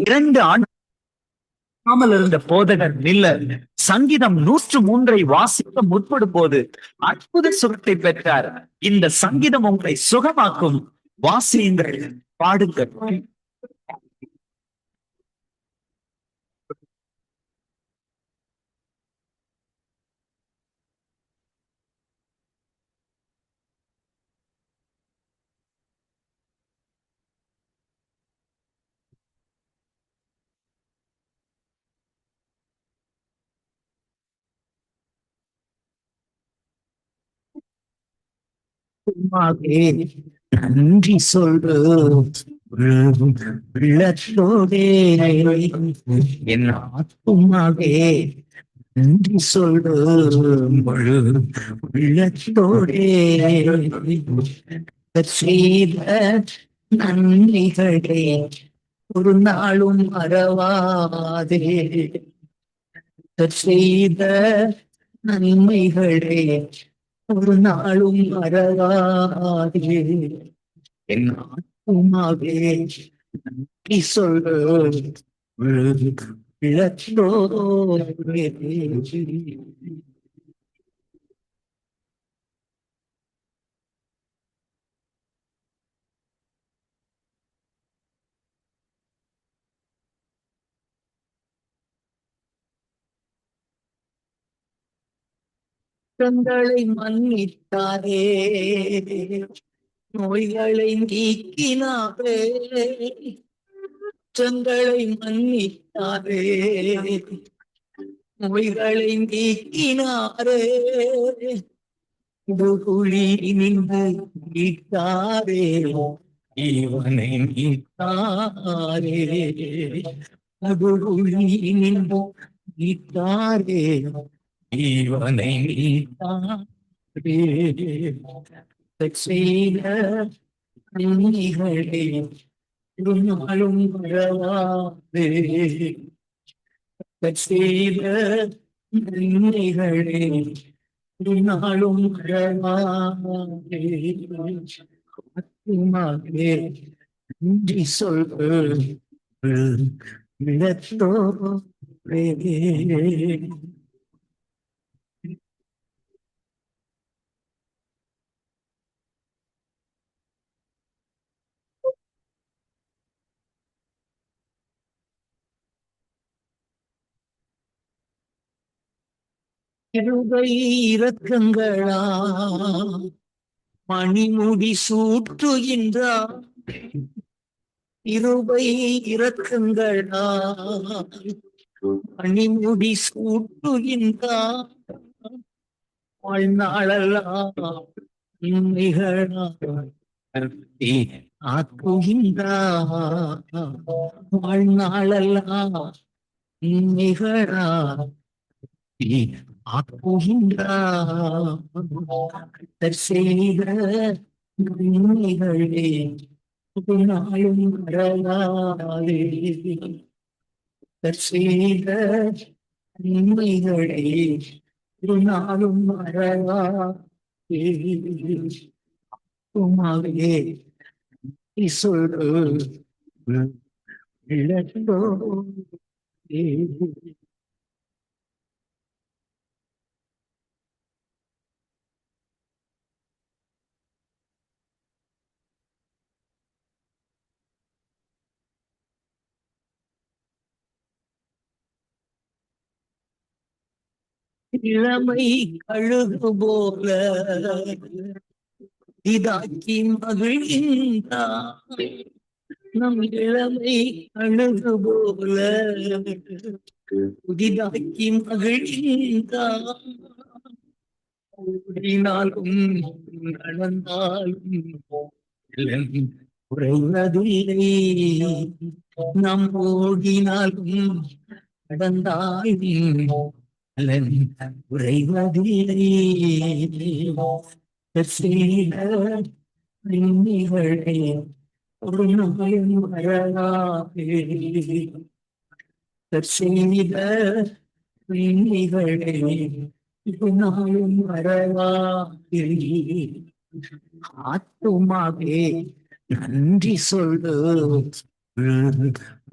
இரண்டு ஆண்டாமல் இருந்த போதகர் மில்லர் சங்கீதம் 103 வாசிக்க முற்படும் போது அற்புத சுகத்தை பெற்றார். இந்த சங்கீதம் உங்களை சுகமாக்கும். வாசியுங்கள், பாடுங்கள். உம்மாவே நன்றி சொல்லு உள்ளத்தோடே, என் ஆத்துமாவே நன்றி சொல்லு முழு உள்ளத்தோடே. செய்த நன்றிகளே ஒரு நாளும் மறவாதே. செய்த நன்மைகளே ஒரு நாளும் மறவாதே. என் ஆத்துமாவே நன்றி சொல்லு உள்ளத்தோடே. குற்றங்களை மன்னித்தாரே, நோய்களை நீக்கினாரே. குற்றங்களை மன்னித்தாரே, நோய்களை நீக்கினாரே. குழி நின்று மீட்டாரே, இவனை மீட்டாரே. குழி நின்று மீட்டாரே, இவனை மீட்டாரே. செய்த நன்மைகளே ஒரு நாளும் மறவாதே. செய்த நன்மைகளே ஒரு நாளும் மறவாதே. ஆத்துமாவே நன்றி சொல்லு உள்ளத்தோடே. கிருபை இரக்கங்களா மணிமுடி சூட்டுகின்றார். கிருபை இரக்கங்களா மணிமுடி சூட்டுகின்றார். வாழ்நாளெல்லாம் நன்மைகளா ஆக்குகின்றார். வாழ்நாளெல்லாம் நன்மைகளா ஆக்குகின்றார். செய்த நன்மைகளே ஒரு நாளும் மறவாதே. செய்த நன்மைகளே ஒரு நாளும் மறவாதே. உமாவே சொல்லு உள்ளத்தோடே. இளமை கழுகு போல இதாக்கி மகிழ்கின்றார். நம் இளமை கழுகு போல புதிதாக்கி மகிழ்கின்றார். ஓடினாலும் நடந்தாலும் குறைவதில்லை. நாம் ஓடினாலும் நடந்தாலும் குறைவதில்லை. செய்த நன்மைகளே ஒரு நாளும் மறவாதே. செய்த நன்மைகளே ஒரு நாளும் மறவாதே. ஆத்துமாவே நன்றி சொல்லு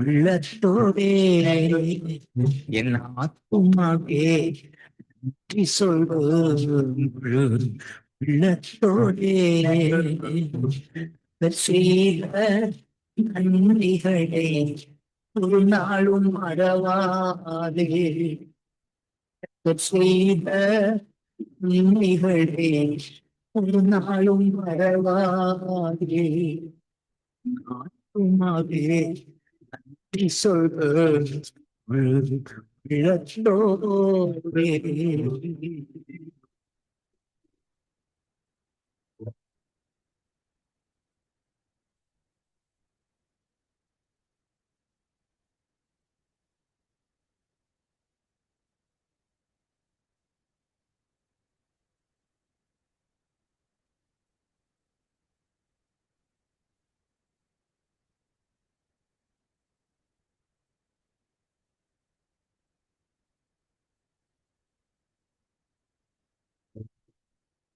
உள்ளத்தோடே என் ஆத்துமாவே நன்றி சொல்லு உள்ளத்தோடே செய்த நன்றிகளை ஒரு நாளும் மறவாதே செய்த நன்றிகளை ஒரு நாளும் மறவாதே ஆத்துமாவே நன்றி சொல்லு உள்ளத்தோடே.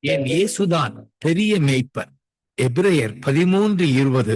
என் இயேசுதான் பெரிய மேய்ப்பர். எபிரேயர் 13:20.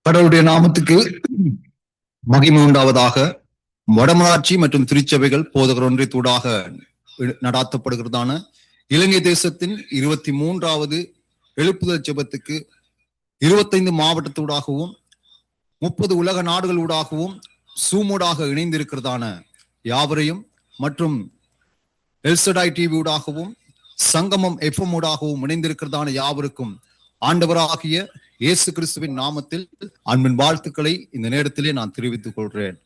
கடவுளுடைய நாமத்துக்கு மகிமை உண்டாவதாக. வடமராட்சி மற்றும் திருச்சபைகள் போதகர் ஒன்றியத்தூடாக நடாத்தப்படுகிறதான இலங்கை தேசத்தின் 23வது எழுப்புதல் ஜெபத்துக்கு 25 மாவட்டத்தூடாகவும் 30 உலக நாடுகளூடாகவும் சூமூடாக இணைந்திருக்கிறதான யாவரையும் மற்றும் எல்சடாய் டிவி ஊடாகவும் சங்கமம் எஃப்எம் ஊடாகவும் இணைந்திருக்கிறதான யாவருக்கும் ஆண்டவராகிய இயேசு கிறிஸ்துவின் நாமத்தில் அன்பின் வாழ்த்துக்களை இந்த நேரத்திலே நான் தெரிவித்துக் கொள்கிறேன்.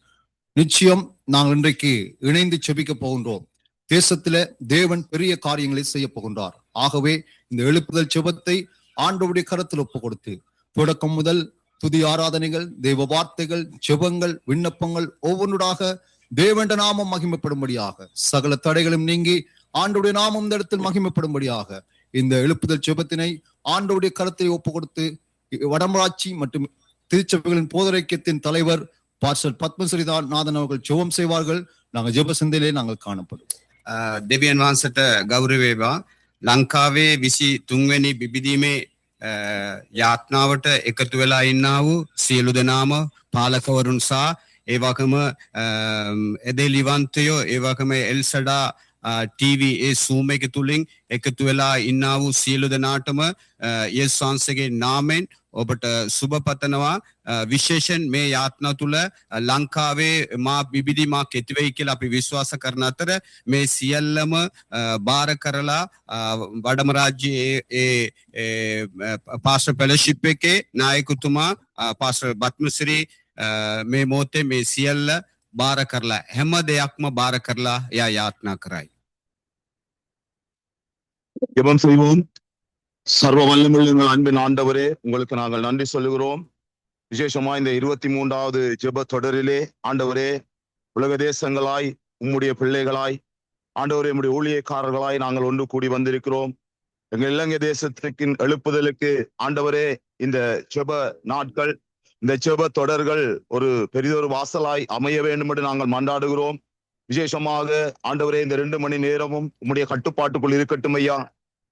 நிச்சயம் நாங்கள் இன்றைக்கு இணைந்து செபிக்க போகின்றோம். தேசத்தில தேவன் பெரிய காரியங்களை செய்ய போகின்றார். ஆகவே இந்த எழுப்புதல் செபத்தை ஆண்டவருடைய கரத்தில் ஒப்பு கொடுத்து தொடக்கம் முதல் துதி ஆராதனைகள், தேவ வார்த்தைகள், செபங்கள், விண்ணப்பங்கள் ஒவ்வொன்றாக தேவண்ட நாமம் மகிமைப்படும்படியாக, சகல தடைகளும் நீங்கி ஆண்டவருடைய நாமம் இந்த இடத்தில் மகிமைப்படும்படியாக இந்த எழுப்புதல் செபத்தினை ஆண்டவருடைய கரத்தை ஒப்பு கொடுத்து வடமராட்சி மற்றும் திருச்சபைகளின் போதரைக்கியத்தின் தலைவர் பாஸ்டர் பத்மஸ்ரீ நாதன் அவர்கள் ஜெபம் செய்வார்கள். நாங்கள் ஜெப சிந்தையிலே நாங்கள் காணப்படும். දෙවියන් වහන්සේට ගෞරව වේවා. ලංකාවේ 23 වෙනි බිබිදීමේ යාත්නාවට එකතු වෙලා ඉන්නා වූ සියලු දෙනාම පාලකවරුන් සහ ඒ වගේම එදෙලිවන්තයෝ ඒ වගේම එල්සඩා TV සූම් එක තුලින් එකතු වෙලා ඉන්නා වූ සියලු දෙනාටම යේසුස් වහන්සේගේ නාමයෙන් ඔබට සුබ පතනවා. විශේෂයෙන් මේ යාත්‍රා තුල ලංකාවේ මා බිබිදි මා කෙටි වෙයි කියලා අපි විශ්වාස කරන අතර මේ සියල්ලම බාර කරලා වඩම රාජ්‍යයේ පාස්ටර් ෆෙලෝෂිප් එකේ නායකතුමා පාස්ටර් බත්මශ්‍රී මේ මොහොතේ මේ සියල්ල බාර කරලා හැම දෙයක්ම බාර කරලා එයා යාත්‍රා කරයි. ஜெபம் செய்வோம். சர்வ வல்லமையுள்ள அன்பின் ஆண்டவரே, உங்களுக்கு நாங்கள் நன்றி சொல்லுகிறோம். விசேஷமா இந்த 23வது ஜெப தொடரிலே ஆண்டவரே, உலக தேசங்களாய் உம்முடைய பிள்ளைகளாய் ஆண்டவரே உம்முடைய ஊழியக்காரர்களாய் நாங்கள் ஒன்று கூடி வந்திருக்கிறோம். எங்கள் இலங்கை தேசத்துக்கு எழுப்புதலுக்கு ஆண்டவரே இந்த ஜெப நாட்கள், இந்த ஜெப தொடர்கள் ஒரு பெரிதொரு வாசலாய் அமைய வேண்டும் என்று நாங்கள் மன்றாடுகிறோம். விசேஷமாக ஆண்டவரே இந்த 2 மணி நேரமும் உம்முடைய கட்டுப்பாட்டுக்குள் இருக்கட்டும் ஐயா.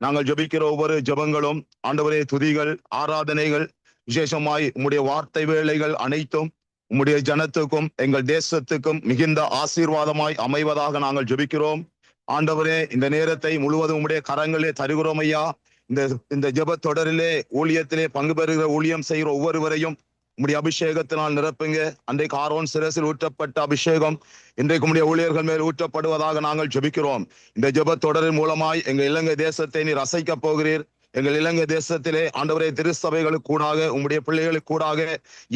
நாங்கள் ஜெபிக்கிற ஒவ்வொரு ஜெபங்களும் ஆண்டவரே துதிகள், ஆராதனைகள், விசேஷமாய் உம்முடைய வார்த்தை வேளைகள் அனைத்தும் உம்முடைய ஜனத்துக்கும் எங்கள் தேசத்துக்கும் மிகுந்த ஆசீர்வாதமாய் அமைவதாக நாங்கள் ஜெபிக்கிறோம். ஆண்டவரே இந்த நேரத்தை முழுவதும் உம்முடைய கரங்களே தருகிறோம் ஐயா. இந்த ஜெப தொடரிலே ஊழியத்திலே பங்கு பெறுகிற ஊழியம் செய்கிற ஒவ்வொருவரையும் உம்முடைய அபிஷேகத்தினால் நிரப்புங்க. அன்றைக்கு ஆரோன் சிரசில் ஊற்றப்பட்ட அபிஷேகம் இன்றைக்கு உம்முடைய ஊழியர்கள் மேல் ஊற்றப்படுவதாக நாங்கள் ஜெபிக்கிறோம். இந்த ஜெப தொடரின் மூலமாய் எங்கள் இலங்கை தேசத்தை நீர் அசைக்க போகிறீர். எங்கள் இலங்கை தேசத்திலே ஆண்டவரே திருச்சபைகளுக்கு கூடாக உம்முடைய பிள்ளைகளுக்கு கூடாக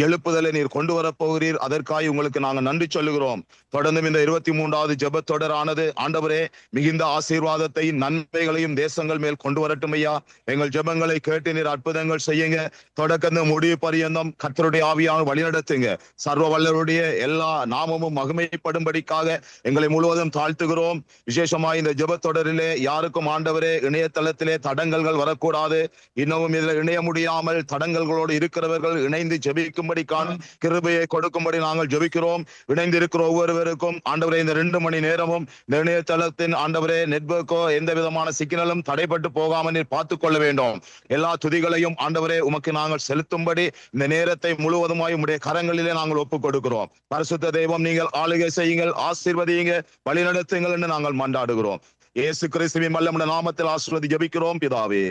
எழுப்புதலை நீர் கொண்டு வரப் போகிறீர். அதற்காக உங்களுக்கு நாங்கள் நன்றி சொல்லுகிறோம். தொடர்ந்தும் இந்த 23வது ஜெபத் தொடரானது ஆண்டவரே மிகுந்த ஆசீர்வாதத்தை நன்மைகளையும் தேசங்கள் மேல் கொண்டு வரட்டும் ஐயா. எங்கள் ஜெபங்களை கேட்டு நீர் அற்புதங்கள் செய்யுங்க. தொடக்க முடிவு பரியந்தம் கர்த்தருடைய ஆவியாக வழிநடத்துங்க. சர்வ வல்லருடைய எல்லா நாமமும் மகிமைப்படும்படிக்காக எங்களை முழுவதும் தாழ்த்துகிறோம். விசேஷமாக இந்த ஜெபத் தொடரிலே யாருக்கும் ஆண்டவரே இணையதளத்திலே தடங்கல்கள் வரக்கூடாது. இன்னமும் இதில் இணைய முடியாமல் தடங்கல்களோடு இருக்கிறவர்கள் இணைந்து ஜெபிக்கும்படிக்கான கிருபையை கொடுக்கும்படி நாங்கள் ஜெபிக்கிறோம். இணைந்து இருக்கிற ஒவ்வொருவருக்கும் ஆண்டவரே இந்த 2 மணி நேரமும் இந்த இணையதளத்தின் ஆண்டவரே நெட்வொர்க்கோ எந்த விதமான சிக்னலும் தடைப்பட்டு போகாமல் நீர் பார்த்துக் கொள்ள வேண்டும். எல்லா துதிகளையும் ஆண்டவரே உமக்கு நாங்கள் செலுத்தும்படி இந்த நேரத்தை முழுவதுமாய் உம்முடைய கரங்களிலே நாங்கள் ஒப்புக் கொடுக்கிறோம். பரிசுத்த தெய்வம் நீங்கள் ஆளுகை செய்யுங்கள், ஆசீர்வதியுங்க, வழிநடத்துங்கள் என்று நாங்கள் மன்றாடுகிறோம். இயேசு கிறிஸ்துவின் வல்லமையுள்ள நாமத்தில் ஆசீர்வதி ஜெபிக்கிறோம் பிதாவே.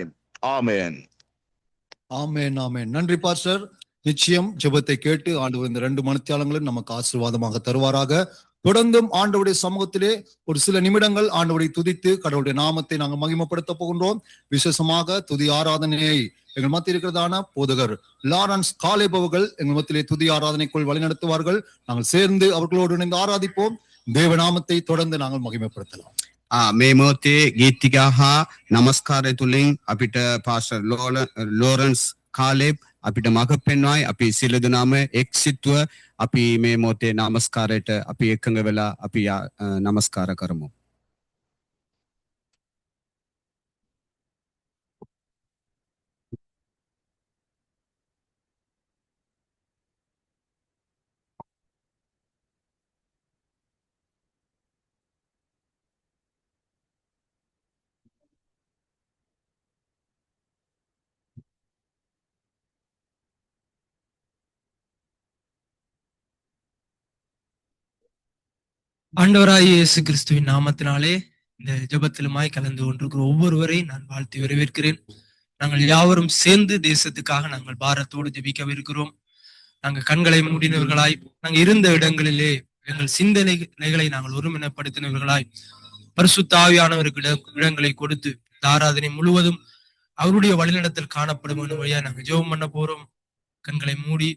ஆமென். ஆமென் ஆமென். நன்றி பாஸ்டர். நிச்சயம் ஜெபத்தை கேட்டு ஆண்டவர் இந்த 2 மணித்தியாலங்களும் நமக்கு ஆசீர்வாதமாக தருவாராக. தொடர்ந்தும் ஆண்டவருடைய சமூகத்திலே ஒரு சில நிமிடங்கள் ஆண்டவரை துதித்து கடவுளுடைய நாமத்தை நாங்கள் மகிமைப்படுத்த போகின்றோம். விசேஷமாக துதி ஆராதனையை எங்கள் மத்தியில் இருக்கிறதான போதகர் லாரன்ஸ் காலேப் அவர்கள் எங்கள் மத்தியிலே துதி ஆராதனைக்குள் வழிநடத்துவார்கள். நாங்கள் சேர்ந்து அவர்களோடு இணைந்து ஆராதிப்போம். தேவநாமத்தை தொடர்ந்து நாங்கள் மகிமைப்படுத்தலாம். මේ මොහොතේ ගීතිකා හා නමස්කාරය තුලින් අපිට පාස්ටර් ලෝරන්ස් කාලෙබ් අපිට මඟ පෙන්වයි. අපි සියලු දෙනාම එක්සිත්ව අපි මේ මොහොතේ නමස්කාරයට අපි එකඟ වෙලා අපි නමස්කාර කරමු. ஆண்டவராகிய இயேசு கிறிஸ்துவின் நாமத்தினாலே இந்த ஜெபத்திலுமாய் கலந்து கொண்டிருக்கிற ஒவ்வொருவரையும் நான் வாழ்த்தி வரவேற்கிறேன். நாங்கள் யாவரும் சேர்ந்து தேசத்துக்காக நாங்கள் பாரத்தோடு ஜெபிக்கவிருக்கிறோம். நாங்கள் கண்களை மூடினவர்களாய், நாங்கள் இருந்த இடங்களிலே எங்கள் சிந்தனைகளை நாங்கள் ஒருமினப்படுத்தினவர்களாய், பரிசுத்த ஆவியானவருக்கு இடங்களை கொடுத்து இந்த ஆராதனை முழுவதும் அவருடைய வழிநடத்தல் காணப்படும் வழியா நாங்கள் ஜெபம் பண்ண போறோம். கண்களை மூடி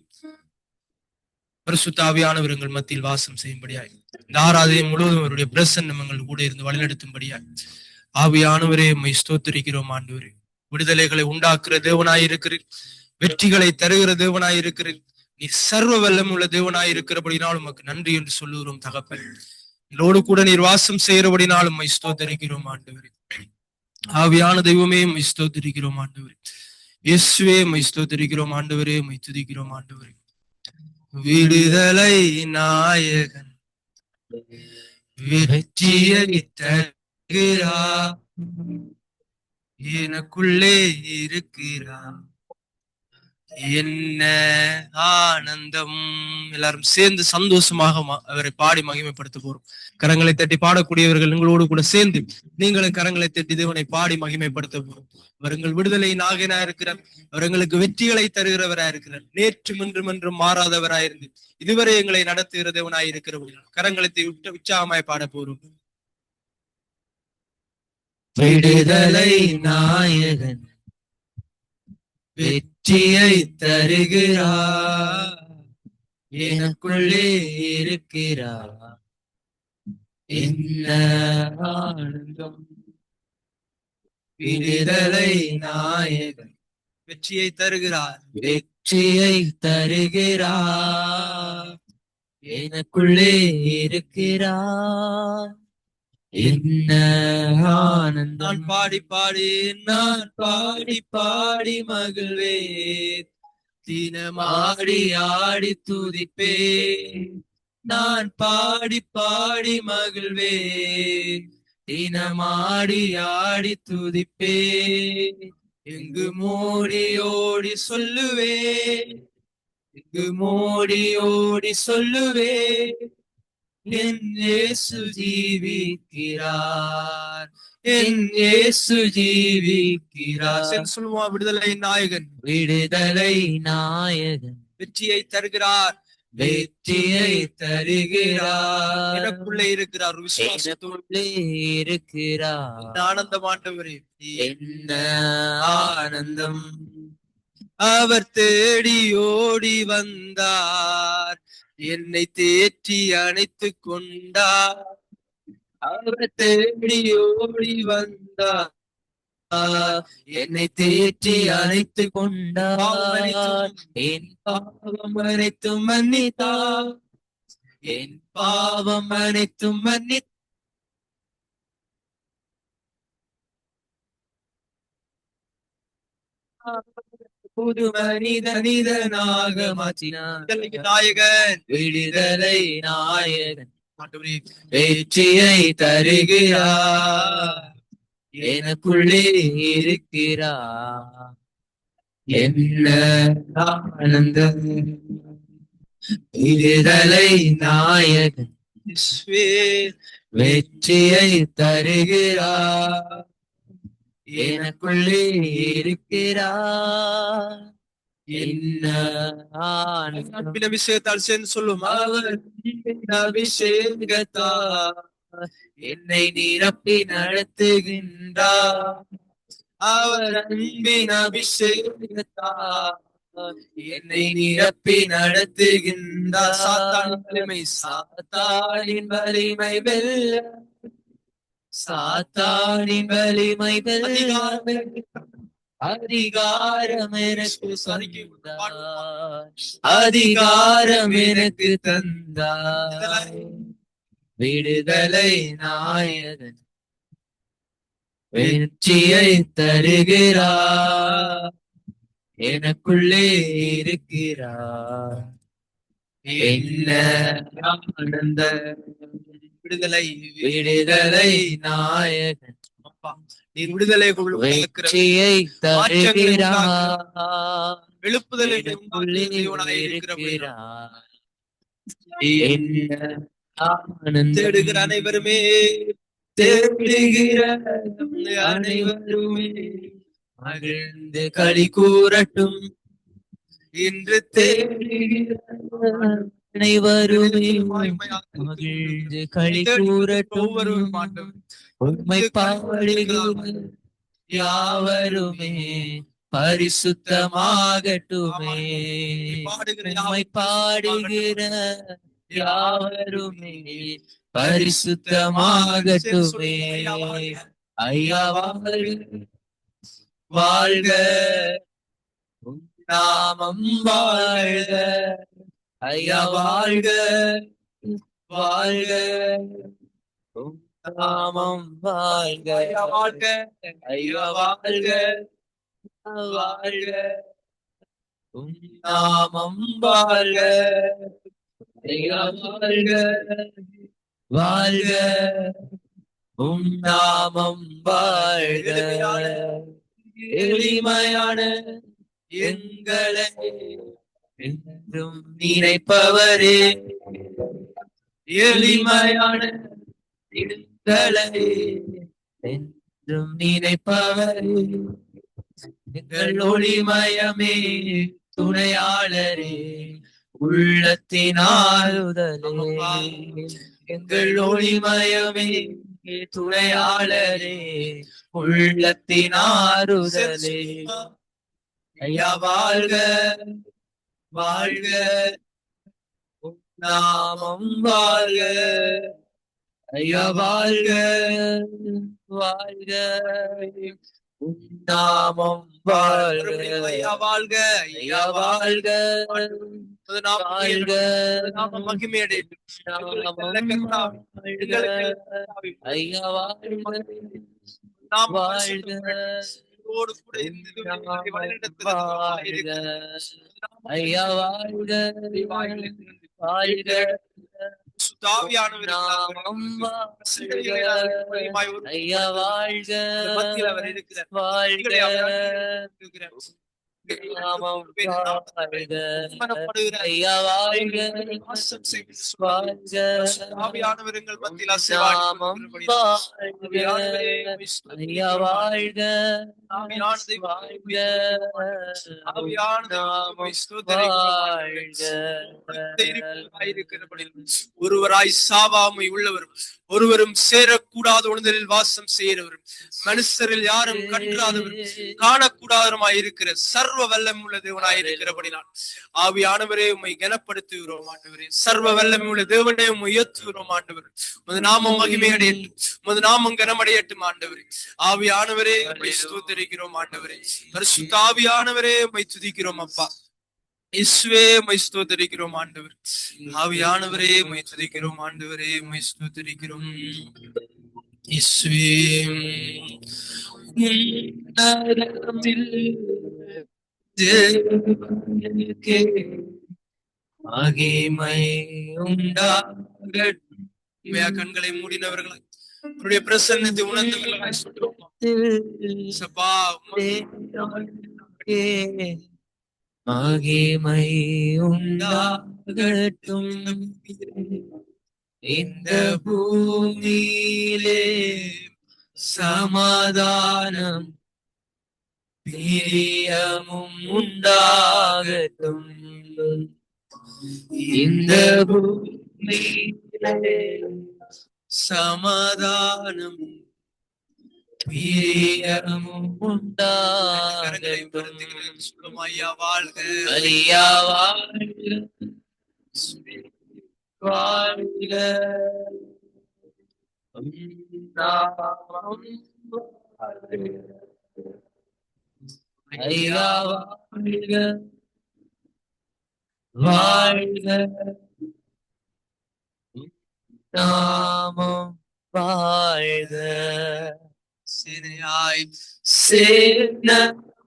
பரிசுத்த ஆவியானவர் எங்கள் மத்தியில் வாசம் செய்யும்படியாய், இந்த ஆராதனை முழுவதும் அவருடைய பிரசன்னம் எங்கள் கூட இருந்து வழிநடத்தும்படியாய் ஆவியானவரே உம்மை ஸ்தோத்திரிக்கிறோம். ஆண்டவரே, விடுதலைகளை உண்டாக்குற தேவனாயிருக்கிறீர், வெற்றிகளை தருகிற தேவனாயிருக்கிறீர், நீ சர்வ வல்லம் உள்ள தேவனாயிருக்கிறபடினால் உமக்கு நன்றி என்று சொல்லுகிறோம். தகப்பன், எங்களோடு கூட நீர் வாசம் செய்கிறபடினால் உம்மை ஸ்தோத்திரிக்கிறோம். ஆண்டவரே, ஆவியான தெய்வமே உம்மை ஸ்தோத்திரிக்கிறோம். ஆண்டவரே, இயேசுவே உம்மை ஸ்தோத்திரிக்கிறோம். ஆண்டவரே, உம்மை துதிக்கிறோம். ஆண்டவரே, விடுதலை நாயகன் வெற்றியை தருகிறார், எனக்குள்ளே இருக்கிறார், என்ன ஆனந்தம். எல்லாரும் சேர்ந்து சந்தோஷமாக அவரை பாடி மகிமைப்படுத்த போறோம். கரங்களை தட்டி பாடக்கூடியவர்கள் எங்களோடு கூட சேர்ந்து நீங்களும் கரங்களை தட்டி தேவனை பாடி மகிமைப்படுத்த போறோம். அவர் எங்கள் விடுதலை நாயகனா இருக்கிறார், அவர் எங்களுக்கு வெற்றிகளை தருகிறவராய் இருக்கிறார், நேற்றும் இன்றும் என்றும் மாறாதவராயிருந்து இதுவரை எங்களை நடத்துகிற தேவனாய் இருக்கிறவர்கள் கரங்களை விட்டு உற்சாகமாய் பாட போறோம். விடுதலை நாயகன் வெற்றியை தருகிறார், எனக்குள்ளே இருக்கிறார், என்ன ஆனந்தம். விடுதலை நாயகன் வெற்றியை தருகிறார், வெற்றியை தருகிறார், எனக்குள்ளே இருக்கிறார், என்ன ஆனந்தம். நான் பாடி பாடி நான் பாடி பாடி மகிழ்வே, தினமாடி ஆடி துதிப்பே, நான் பாடி பாடி மகிழ்வே, தினமாடி ஆடி துதிப்பே, எங்கு மோடி ஓடி சொல்லுவே, எங்கு மோடி ஓடி சொல்லுவே, என் இயேசு ஜீவிக்கிறார், என் இயேசு ஜீவிக்கிறார். சொல்லுவா, விடுதலை நாயகன், விடுதலை நாயகன் வெற்றியை தருகிறார், வெற்றியை தருகிறார். எனக்குள்ளே இருக்கிறார் விசுவாசத்தோடு எனக்குள்ளே இருக்கிறார். இந்த ஆனந்தம் ஆண்டவரே, என்ன ஆனந்தம். அவர் தேடி ஓடி வந்தார், என்னை தேற்றி அணைத்துக் கொண்டார். அவர் தேடி ஓடி வந்தார், என்னை தேற்றி அழைத்து கொண்டார். என் பாவம் அனைத்தும் மன்னித்தார், என் பாவம் அனைத்தும் மன்னித்தார். புது மனிதனாக மாற்றினார். விடுதலைக்கு நாயகன், விடுதலை நாயகன். ஆண்டவரே, வெற்றியை தருகிறார், எனக்குள்ளே இருக்கிறார். என்ன ஆனந்தம். விடுதலை நாயகன் இயேசுவே, வெற்றியை தருகிறார், எனக்குள்ளே இருக்கிறார். என்ன ஆனந்தம். அன்பின் அபிஷேகத்தால் சேர்ந்து சொல்லும் அவர் அபிஷேகத்தால் என்னை நிரப்பி நடத்துகின்றார். அவர் அன்பின் அபிஷேகத்தால் என்னை நிரப்பி நடத்துகின்றார். சாத்தானின் வலிமை வெல்ல, சாத்தானின் வலிமை வெல்ல அதிகாரம் எனக்கு தந்தார், அதிகாரம் எனக்கு தந்தார். விடுதலை நாயகன் வெற்றியை தருகிறார், எனக்குள்ளே இருக்கிறார். என்ன ஆனந்த. விடுதலை விடுதலை நாயகன் அப்பா, நீர் விடுதலை கொள்ளும் வெற்றியை தருகிறார், எழுப்புதலை எனக்குள்ளே இருக்கிற இருக்கிறார். என்ன ஆனந்தம். தேடுகிற அனைவருமே, தேடுகிற அனைவருமே மகிழ்ந்து களி கூறட்டும். இன்று தேடுகிற அனைவருமே மகிழ்ந்து களி கூறட்டும். உண்மை பாடுகிற யாவருமே பரிசுத்தமாகட்டுமே. உண்மை பாடுகிற யாவருமே பரிசுத்தமாகட்டுமே. ஐயா வாழ்க, வாழ்க, உம் நாமம் வாழ்க. ஐயா வாழ்க, வாழ்க, உம் நாமம் வாழ்க. வாழ்க, ஐயா வாழ்க, வாழ்க, உம் நாமம் வாழ்க. ஐயா வாழ்க, வாழ்க, உம் நாமம் வாழ்க. எளிமையான எங்களை என்றும் நினைப்பவரே, எளிமையான எங்களை என்றும் நினைப்பவரே, எங்கள் ஒளிமயமே துணையாளரே, உள்ளத்தின் ஆறுதலே. எங்கள் ஒளிமயமே துணையாளரே, உள்ளத்தின் ஆறுதலே. ஐயா வாழ்க, வாழ்க, உம் நாமம் வாழ்க. ஐயா வாழ்க, வாழ்க, உம் நாமம் வாழ்க. ஐயா வாழ்க, ஐயா வாழ்க, வாழ்க, நாமம் மகிமையடை. நாமம் வாழ்க. ஐயா வாழ்க, வாழ்க, உங்களோடு கூட இருந்து நாமம் வழிநடத்துவதற்காக வாழ்க. இருக்கிறார். ஐயா வாழ்க, வாழ்க, சுத்தாவியானவர் நாமம் வாழ்க. ஐயா வாழ்க, மத்தியில் அவர் இருக்கிறார். வாழ்க, இருக்கிறார். நாமம் வாழ்க. மனப்படுகிற ஐயா வாழ்க. வாசம் செய்கிற வாழ்க. ஆவியானவர் எங்கள் மத்தியில் நாமம் அசைவாடி வாழ்க. ஐயா வாழ்க. ஆவியானதை வாழ்க. ஆவியானதை நாமம் இருக்கிறபடி ஒருவராய் சாவாமை உள்ளவரும் ஒருவரும் சேரக்கூடாத உணர்தலில் வாசம் செய்கிறவரும் மனுஷரில் யாரும் கற்றாதவரும் காணக்கூடாதவருமாய் இருக்கிற சர்வ வல்லம் உள்ள தேவனாய் இருக்கிறபடினால் ஆவியானவரே உம்மை கனப்படுத்துகிறோம் ஆண்டவரே. சர்வ வல்லம் உள்ள தேவனே உம்மை உயர்த்துகிறோம் ஆண்டவர். உமது நாமம் மகிமையடையட்டும், உமது நாமம் கனமடையட்டும் ஆண்டவரே. ஆவியானவரே உம்மை ஸ்தோத்திரிக்கிறோம் ஆண்டவரே. பரிசுத்த ஆவியானவரே உம்மை துதிக்கிறோம் அப்பா. இயேசுவே உம்மை ஸ்தோத்திரிக்கிறோம் ஆண்டவர். ஆவியானவரே உம்மை துதிக்கிறோம் ஆண்டவரே. உம்மை ஸ்தோத்திரிக்கிறோம் இயேசுவே. மகிமை உண்டாகட்டும். கண்களை மூடினவர்களாய் அவருடைய பிரசன்னத்தை உணர்ந்தவர்களாய் சொல்றோம் சப்பா. மகிமை உண்டாகட்டும் இந்த பூமியிலே, சமாதானம் பிரியமும் உண்டாகட்டும் இந்த பூமியிலே, சமாதானம் பிரியமும் உண்டாகட்டும். சொல்லும் ஐயா வாழ்க. ஐயா வாழ்க. வாழ்க. நாமம் வாழ்க. ஐயா வாழ்க. வாழ்க. நாமம் வாழ்க. சிறையாய் சேன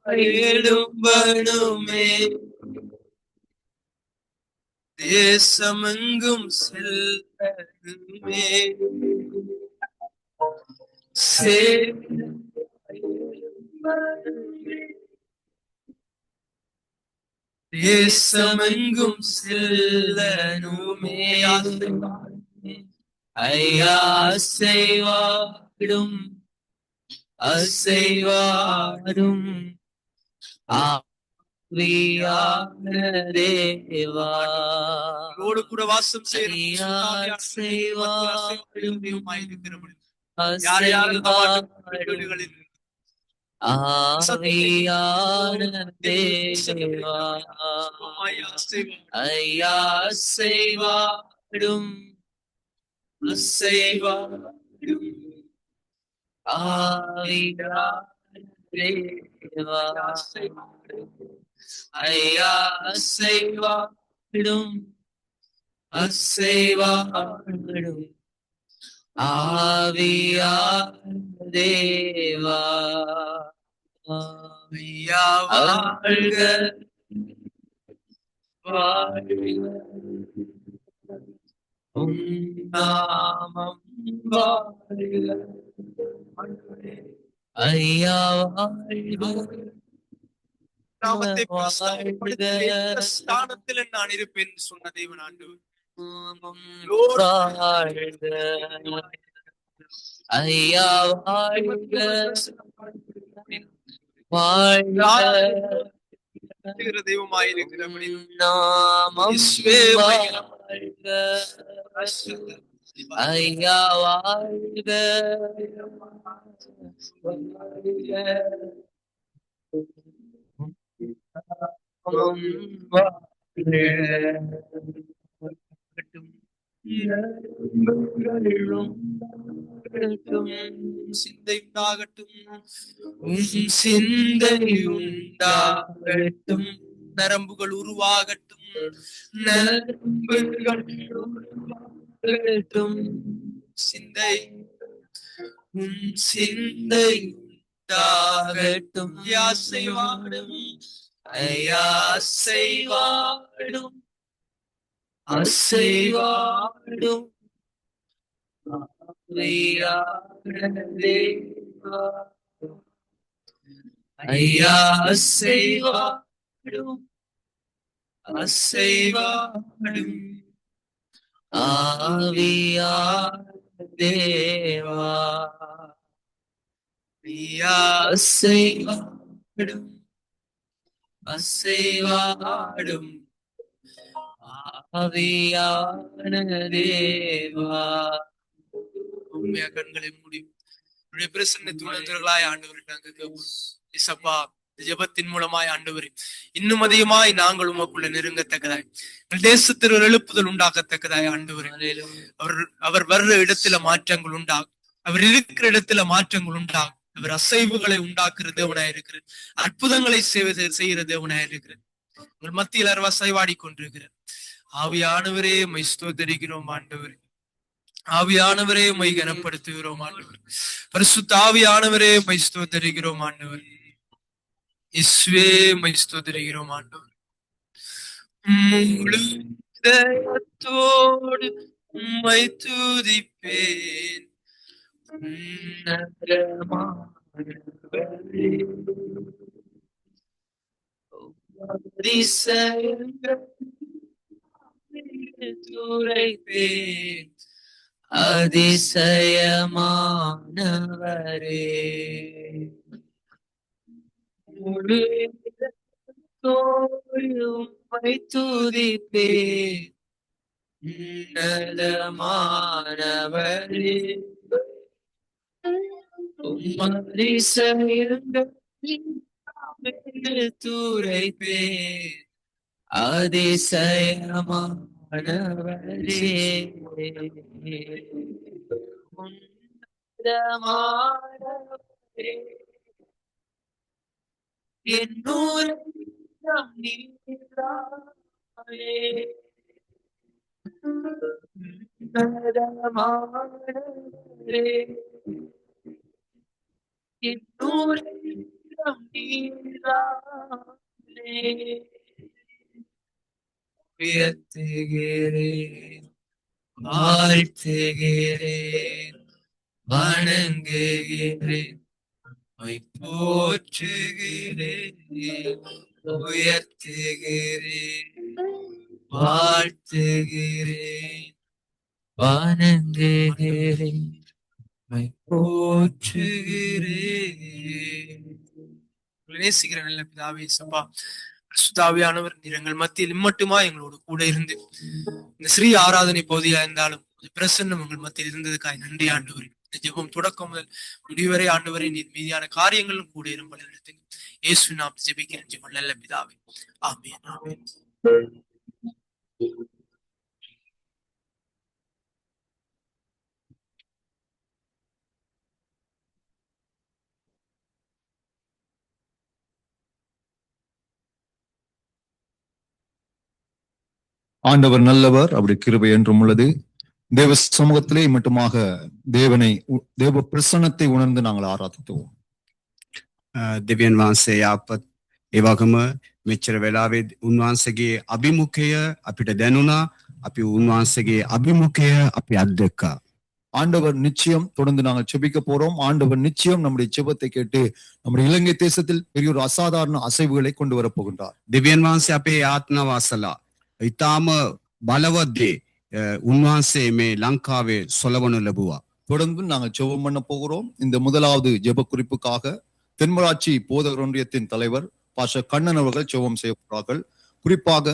எழும்பணுமே, தேசமெங்கும் செல்லுமே. சேன எழும்பணுமே, தேசமெங்கும் செல்லணுமே. ஐயா அசைவாடும், அசைவாடும் ஆவியான தேவா, ோடு கூட வாசம் ஐயா அசைவாடும், யாரை அசைவாடும் ஆவியான தேவா, ஐயா அசைவாடும், அசைவாடும் ஆவியான தேவா, ஐயா அசைவாடும், அசைவாடும் ஆவியான தேவா. ஐயா வாழ்க. வாழ்க. உம் நாமம் வாழ்க. ஐயா வாழ்க. நாமத்தை பிரஸ்தாபப்படுத்தி எந்த ஸ்தானத்தில் நான் இருப்பேன் சொன்ன தேவன் ஆண்டவர். வாழ்க. ஐயா வாழ்க. வாழ்க. தெய்வமாயிருக்கிறபடி நாமம் வாழ்க. ஐயா வாழ்க. சிந்தை உண்டாகட்டும், சிந்தை உண்டாகட்டும், நரம்புகள் உருவாகட்டும், நரம்புகள் உருவாகட்டும், சிந்தை சிந்தை உண்டாகட்டும், யாசைவாடும், ஐயா அசைவாடும், அசைவாடும் ஐயா அசைவாடும், அசைவாடும் ஆவியா தேவா அசைவாடும் அசைவாடும் ஆவியான தேவா. உண்மையா கண்களை மூடி உடைய பிரசன்னத்துள்ளவர்களாய் ஆண்டவர் நாங்கள் இசப்பா ஜெபத்தின் மூலமாய் ஆண்டவர் இன்னும் அதிகமாய் நாங்கள் உமக்குள்ள நெருங்கத்தக்கதாய் தேசத்தில் ஒரு எழுப்புதல் உண்டாகத்தக்கதாய் ஆண்டவர் அவர் வர்ற இடத்துல மாற்றங்கள் உண்டாகும், அவர் இருக்கிற இடத்துல மாற்றங்கள் உண்டாகும். அவர் அசைவுகளை உண்டாக்குற தேவனாய் இருக்கிறார், அற்புதங்களை செய்கிற தேவனாய் இருக்கிறார். உங்கள் மத்தியில் அவர் அசைவாடி கொண்டிருக்கிறார். ஆவியானவரே மை ஸ்தோத்தரிக்கிறோம் ஆண்டவர். ஆவியானவரே மை கனப்படுத்துகிறோம் ஆண்டவர். பரிசுத்த ஆவியானவரே மை ஸ்தோத்தரிக்கிறோம் ஆண்டவர். இஸ்வே மை ஸ்தோத்தரிக்கிறோம் ஆண்டவர். முழு இதயத்தோடு உம்மை துதிப்பேன். துரைப்பேன் அதிசயமானவரே. முழு இதயத்தோடு உம்மை துதிப்பேன். உன்னதமானவரே துரைப்பேன் அதிசயமானவரே. உன்னதமானவரே என்னூர் நீராயே. உன்னதமானவரே என்னூர் நீராயே. உயர்த்துகிறேன் வாழ்த்துகிறேன் வணங்குகிறேன் போற்றுகிறேன் உயர்த்துகிறேன் வாழ்த்துகிறேன் வணங்குகிறேன் போற்றுகிறேன். நேசிக்கிற நல்ல பிதாவே சப்பா சுத்தாவியானவர் நீரங்கள் மத்தியில் இம்மட்டுமா எங்களோடு கூட இருந்து இந்த ஸ்ரீ ஆராதனை பகுதியா இருந்தாலும் பிரசன்னம் உங்கள் மத்தியில் இருந்ததுக்காய் நன்றி ஆண்டவர். இந்த ஜெபம் தொடக்கம் முதல் முடிவரை ஆண்டவரை நீர் மீதியான காரியங்களும் கூட இரும்பல் எடுத்துங்க. இயேசு நாம் ஜெபிக்கிறேன் ஜெபம் நல்ல பிதாவே, ஆமென் ஆமென். ஆண்டவர் நல்லவர், அவருடைய கிருபை என்றும் உள்ளது. தேவ சமூகத்திலே மட்டுமாக தேவ பிரசன்னத்தை உணர்ந்து நாங்கள் ஆராதித்துவோம். දෙවියන් වහන්සේ යාපත් ඒ වගේම මෙච්චර වෙලාවේ උන්වහන්සේගේ අභිමුඛය අපිට දැනුණා. අපි උන්වහන්සේගේ අභිමුඛය අපි අත්දැක්කා. ஆண்டவர் நிச்சயம் தொடர்ந்து நாங்கள் செபிக்க போறோம். ஆண்டவர் நிச்சயம் நம்முடைய செபத்தை கேட்டு நம்முடைய இலங்கை தேசத்தில் பெரிய ஒரு அசாதாரண அசைவுகளை கொண்டு வரப் போகின்றார். දෙවියන් වහන්සේ අපේ ආත්මව අසලා ඊටාම බලවත් දේ උන්වහන්සේ මේ ලංකාවේ සොලවනු ලැබුවා. தொடர்ந்து நாங்கள் ஜெபம் பண்ண போகிறோம். இந்த முதலாவது ஜெப குறிப்புக்காக தென்மராட்சி போதகர் ஒன்றியத்தின் தலைவர் பாஸ்டர் கண்ணன் அவர்கள் ஜெபம் செய்ய போகிறார்கள். குறிப்பாக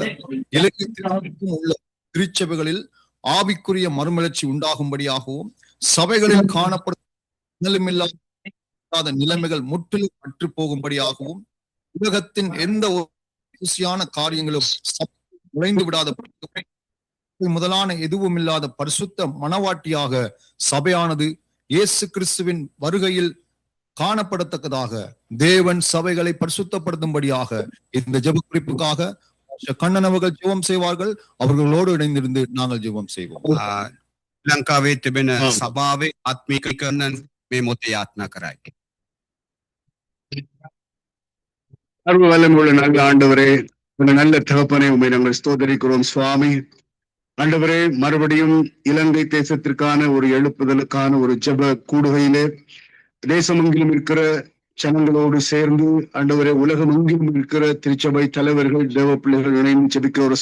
இலங்கையில் உள்ள திருச்சபைகளில் ஆவிக்குரிய மறுமலர்ச்சி உண்டாகும்படியாகவும் சபைகளில் காணப்படும் நிலைமைகள் முற்றிலும் அற்று போகும்படியாகவும் உலகத்தின் எந்த ஒரு காரியங்களும் நுழைந்து விடாத முதலான எதுவும் இல்லாத பரிசுத்த மனவாட்டியாக சபையானது இயேசு கிறிஸ்துவின் வருகையில் காணப்படத்தக்கதாக தேவன் சபைகளை பரிசுத்தப்படுத்தும்படியாக இந்த ஜெப குறிப்புக்காக கண்ணன் அவர்கள் ஜெபம் செய்வார்கள். அவர்களோடு இணைந்திருந்து நாங்கள் ஜெபம் செய்வோம். ලංකාවේ තිබෙන සභාවේ ආත්මීකරණය මේ මොහොතේ යාත්නා කරයි. சர்வ வல்லமையுள்ள நல்ல ஆண்டவரே, இந்த நல்ல தகப்பனே, உம்மை நாங்கள் ஸ்தோத்திரிக்கிறோம் சுவாமி. ஆண்டவரே, மறுபடியும் இலங்கை தேசத்திற்கான ஒரு எழுப்புதலுக்கான ஒரு ஜெப கூடுகையிலே தேசமெங்கிலும் இருக்கிற ஜனங்களோடு சேர்ந்து ஆண்டவரே உலகம் எங்கும் இருக்கிற திருச்சபை தலைவர்கள் தேவ பிள்ளைகள் இணைந்து ஜெபிக்கிற ஒரு